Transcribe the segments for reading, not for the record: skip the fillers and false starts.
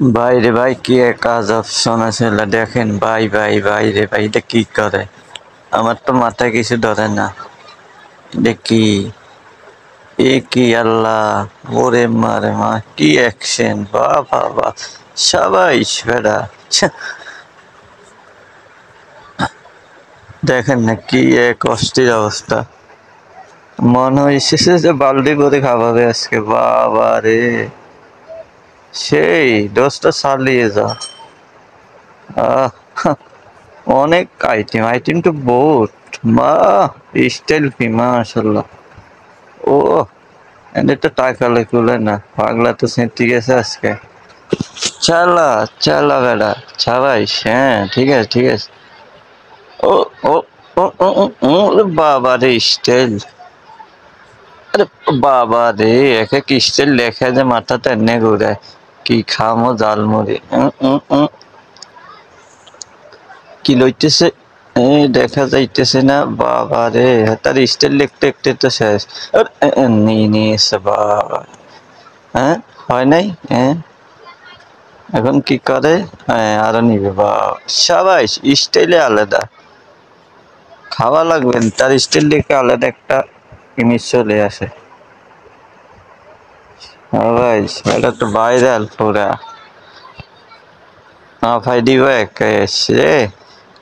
ভাই রে ভাই, কি এক আজব শোনা ছিল দেখেন। ভাই ভাই ভাই রে ভাই, এটা কি করে? আমার তো মাথায় কিছু ধরে না। এটা কি? এ কি আল্লাহ! ওরে মারে মা, কি অ্যাকশন! বাহ বাহ বাহ, সবাই বেড়া। দেখেন না কি এক অস্থির অবস্থা। মনে হয়েছে যে বালতি করে খাওয়াবে আজকে। বাবা রে, সেই দোষটা চালিয়ে যা। আহ অনেক আইটেম, আইটেম তো বহুত। মা, স্টাইল কি মাশাল্লাহ। ও, এদের তো টাকা লেগুলো না, পাগলা তো সেঁতে গেছে আজকে। চালা চালা বেড়া, ছাড়াইস। হ্যাঁ ঠিক আছে ঠিক আছে। ও ও ও ও ও ও, ওরে বাবা রে স্টাইল! আরে বাবা রে, এক এক স্টাইল লেখা যে মাথাটা এনে ঘুরায়। কি খামো জালমুড়ি! কি লইতেছে? দেখা যাইতেছে না। বাবা রে, তার স্টাইল লিখতে লিখতে তো শেষ। নিয়ে নিয়েছে বাবা। হ্যাঁ, হয় নাই। হ্যাঁ, এখন কি করে? হ্যাঁ, আরো নিবে। বাবা সাবাইশ, স্টাইলে আলাদা। খাওয়া লাগবেন, তার স্টাইল দেখে আলাদা একটা ইমেজ চলে আসে। হ্যাঁ ভাই, এটা তো ভাইরাল পুরা। ভাই দিব এক রে।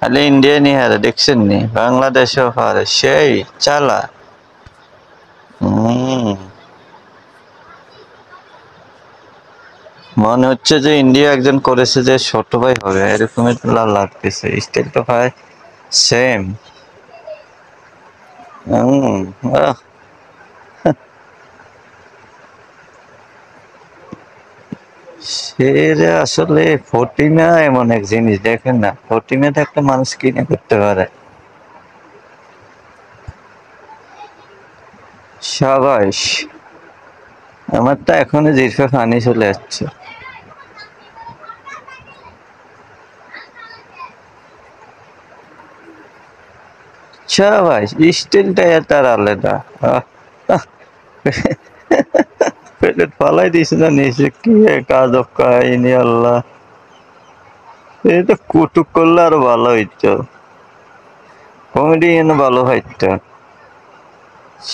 খালি ইন্ডিয়ানই হারে, দেখছেন নি? বাংলাদেশও হারে, সেই চালা। হম, মনে হচ্ছে যে ইন্ডিয়া একজন করেছে যে ছোট ভাই হবে, এরকমই তো লাগতেছে। স্টাইল তো ভাই সেম। হম, সে যে আসলে ফটিমা এমন এক জিনিস, দেখেন না, ফটিমাতে একটা মানুষ কিনে করতে পারে। সাবাস! আমার তো এখনই জিরফে পানি চলে যাচ্ছে। সাবাস, স্টিলটা তার আলাদা। আহ, আহ, পেলেট ফালাই দিছে না নিচে। কি এক আজব কাহিনী আল্লাহ! এই তো কুটুক করলে আরো ভালো হইতো, কমেডি এনে ভালো হইতো।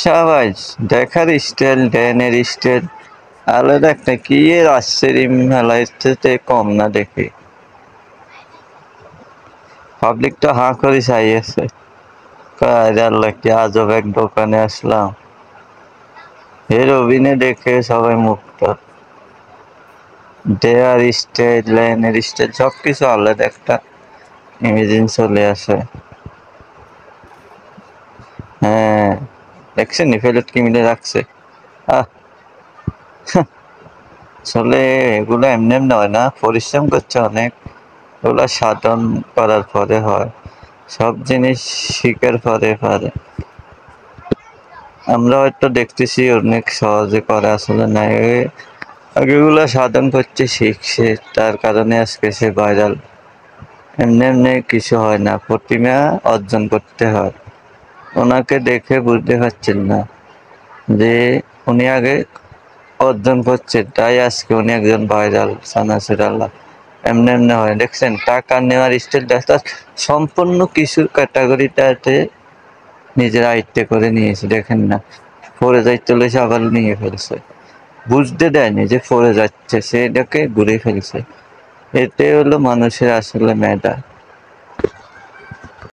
সাবাস! দেখার স্টাইল, ড্যানের স্টাইল আলাদা একটা। কি এর আশ্চর্য মেলাইতে কম না দেখি। পাবলিক তো হাঁ করে চাইছে। আল্লাহ, কি আজব এক দোকানে আসলাম। এর অভিনয় দেখে সবাই মুক্ত। দেয়ার স্টাইল, লাইনের স্টাইল সবকিছু আলাদা একটা ইমেজিন চলে আসে। হ্যাঁ, দেখছেন নি ফেরত কি মিলে রাখছে। আহ, আসলে এগুলো এমনি এমনি হয় না, পরিশ্রম করছে অনেক। ওগুলা সাধন করার পরে হয়। সব জিনিস শিকার পরে পারে। আমরা হয়তো দেখতেছি অনেক সহজে করে, আসলে না। আগেগুলা সাধন করছে, শিখছে, তার কারণে আজকে সে ভাইরাল। এমনি এমনি কিছু হয় না, প্রতিমা অর্জন করতে হয়। ওনাকে দেখে বুঝতে পারছেন না যে উনি আগে অর্জন করছেন, তাই আজকে উনি একজন ভাইরাল সানাসির আল্লাহ। এমনি এমনি হয়, দেখছেন টাকা নেওয়ার স্টাইলটা সম্পূর্ণ কিছু ক্যাটাগরিটাতে নিজের আয়ত্তে করে নিয়েছে। দেখেন না, পরে যাইতে চলেছে আবার নিয়ে ফেলছে। বুঝতে দেয়নি যে পরে যাচ্ছে, সে এটাকে ঘুরে ফেলছে। এটাই হলো মানুষের আসলে মেধা।